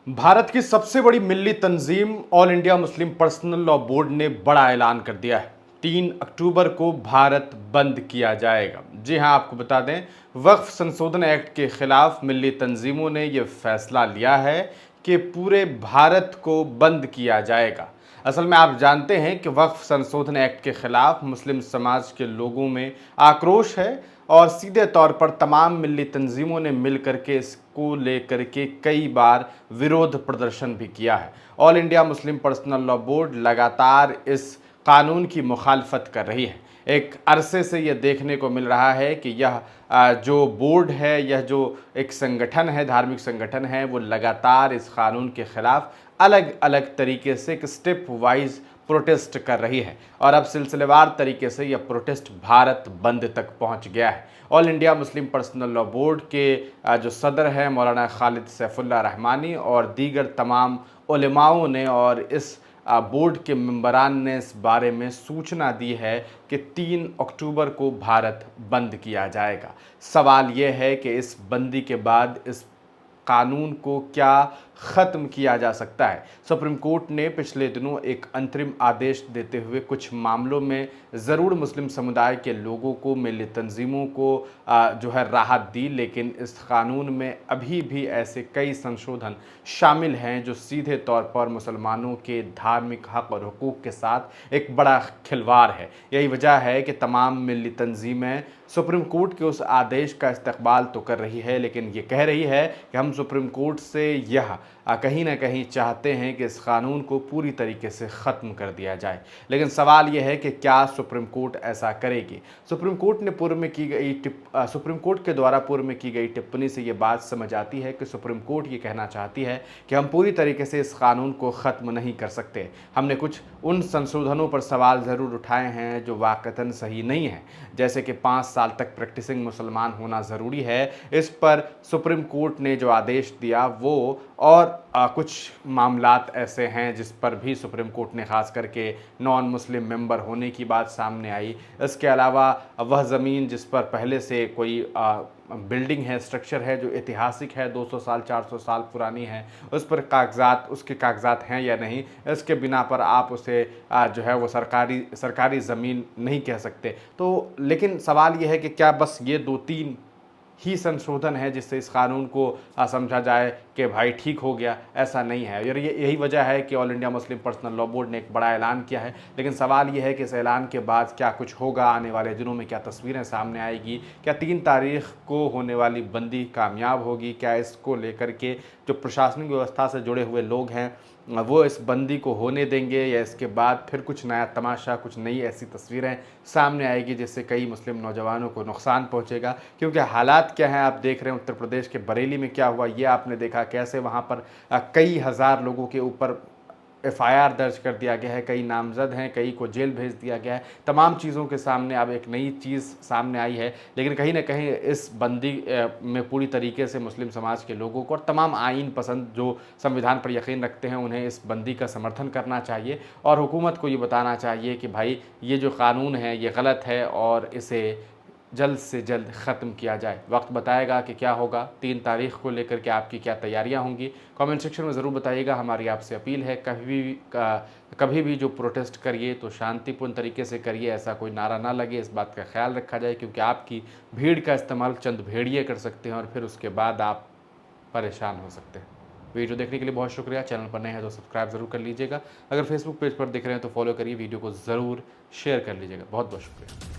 भारत की सबसे बड़ी मिल्ली तंजीम All India Muslim Personal Law Board ने बड़ा ऐलान कर दिया है। 3 अक्टूबर को भारत बंद किया जाएगा। जी हां, आपको बता दें, वक्फ संशोधन एक्ट के खिलाफ मिल्ली तंजीमों ने यह फैसला लिया है कि पूरे भारत को बंद किया जाएगा। असल में आप जानते हैं कि वक्फ संशोधन एक्ट के खिलाफ मुस्लिम समाज के लोगों में आक्रोश है और सीधे तौर पर तमाम मिल्ली तंजीमों ने मिलकर के इसको लेकर के कई बार विरोध प्रदर्शन भी किया है। All India Muslim Personal Law board लगातार इस कानून की मुखालफत कर रही है। एक अरसे से यह देखने को मिल रहा है कि यह जो बोर्ड है, यह जो एक संगठन है, धार्मिक संगठन है, वो लगातार इस कानून के खिलाफ अलग अलग तरीके से एक स्टेप वाइज प्रोटेस्ट कर रही है और अब सिलसिलेवार तरीके से यह प्रोटेस्ट भारत बंद तक पहुंच गया है। All India Muslim Personal Law board के जो सदर हैं मौलाना खालिद सैफुल्लाह रहमानी और दीगर तमाम उलेमाओं ने और इस बोर्ड के मेंबरान ने इस बारे में सूचना दी है कि 3 अक्टूबर को भारत बंद किया जाएगा। सवाल यह है कि इस बंदी के बाद इस कानून को क्या ख़त्म किया जा सकता है। सुप्रीम कोर्ट ने पिछले दिनों एक अंतरिम आदेश देते हुए कुछ मामलों में ज़रूर मुस्लिम समुदाय के लोगों को, मिल्ली तंजीमों को जो है राहत दी, लेकिन इस कानून में अभी भी ऐसे कई संशोधन शामिल हैं जो सीधे तौर पर मुसलमानों के धार्मिक हक़ और हुकूक़ के साथ एक बड़ा खिलवाड़ है। यही वजह है कि तमाम मिल्ली तंजीमें सुप्रीम कोर्ट के उस आदेश का इस्तकबाल तो कर रही है, लेकिन ये कह रही है कि हम सुप्रीम कोर्ट से यह कहीं ना कहीं चाहते हैं कि इस कानून को पूरी तरीके से ख़त्म कर दिया जाए। लेकिन सवाल यह है कि क्या सुप्रीम कोर्ट ऐसा करेगी। सुप्रीम कोर्ट ने सुप्रीम कोर्ट के द्वारा पूर्व में की गई टिप्पणी से ये बात समझ आती है कि सुप्रीम कोर्ट ये कहना चाहती है कि हम पूरी तरीके से इस कानून को ख़त्म नहीं कर सकते। हमने कुछ उन संशोधनों पर सवाल ज़रूर उठाए हैं जो वाक़तन सही नहीं हैं, जैसे कि 5 साल तक प्रैक्टिसिंग मुसलमान होना ज़रूरी है। इस पर सुप्रीम कोर्ट ने जो आदेश दिया वो, और कुछ मामलात ऐसे हैं जिस पर भी सुप्रीम कोर्ट ने ख़ास करके नॉन मुस्लिम मेंबर होने की बात सामने आई। इसके अलावा वह ज़मीन जिस पर पहले से कोई बिल्डिंग है, स्ट्रक्चर है जो ऐतिहासिक है, 200 साल 400 साल पुरानी है, उस पर उसके कागजात हैं या नहीं, इसके बिना पर आप उसे जो है वो सरकारी ज़मीन नहीं कह सकते। तो लेकिन सवाल ये है कि क्या बस ये 2-3 ही संशोधन है जिससे इस कानून को समझा जाए कि भाई ठीक हो गया? ऐसा नहीं है। और यही वजह है कि all India Muslim Personal Law Board ने एक बड़ा ऐलान किया है। लेकिन सवाल ये है कि इस ऐलान के बाद क्या कुछ होगा, आने वाले दिनों में क्या तस्वीरें सामने आएगी, क्या 3 तारीख को होने वाली बंदी कामयाब होगी, क्या इसको लेकर के जो प्रशासनिक व्यवस्था से जुड़े हुए लोग हैं वो इस बंदी को होने देंगे, या इसके बाद फिर कुछ नया तमाशा, कुछ नई ऐसी तस्वीरें सामने आएगी जिससे कई मुस्लिम नौजवानों को नुकसान पहुंचेगा। क्योंकि हालात क्या हैं आप देख रहे हैं, उत्तर प्रदेश के बरेली में क्या हुआ ये आपने देखा, कैसे वहां पर कई हज़ार लोगों के ऊपर एफआईआर दर्ज कर दिया गया है, कई नामजद हैं, कई को जेल भेज दिया गया है। तमाम चीज़ों के सामने अब एक नई चीज़ सामने आई है। लेकिन कहीं ना कहीं इस बंदी में पूरी तरीके से मुस्लिम समाज के लोगों को और तमाम आइन पसंद जो संविधान पर यकीन रखते हैं उन्हें इस बंदी का समर्थन करना चाहिए और हुकूमत को ये बताना चाहिए कि भाई ये जो कानून है ये गलत है और इसे जल्द से जल्द ख़त्म किया जाए। वक्त बताएगा कि क्या होगा। 3 तारीख को लेकर के आपकी क्या तैयारियां होंगी, कमेंट सेक्शन में ज़रूर बताइएगा। हमारी आपसे अपील है कभी भी जो प्रोटेस्ट करिए तो शांतिपूर्ण तरीके से करिए, ऐसा कोई नारा ना लगे, इस बात का ख्याल रखा जाए, क्योंकि आपकी भीड़ का इस्तेमाल चंद भेड़िए कर सकते हैं और फिर उसके बाद आप परेशान हो सकते हैं। वीडियो देखने के लिए बहुत शुक्रिया। चैनल पर नए हैं तो सब्सक्राइब ज़रूर कर लीजिएगा। अगर फेसबुक पेज पर देख रहे हैं तो फॉलो करिए, वीडियो को ज़रूर शेयर कर लीजिएगा। बहुत बहुत शुक्रिया।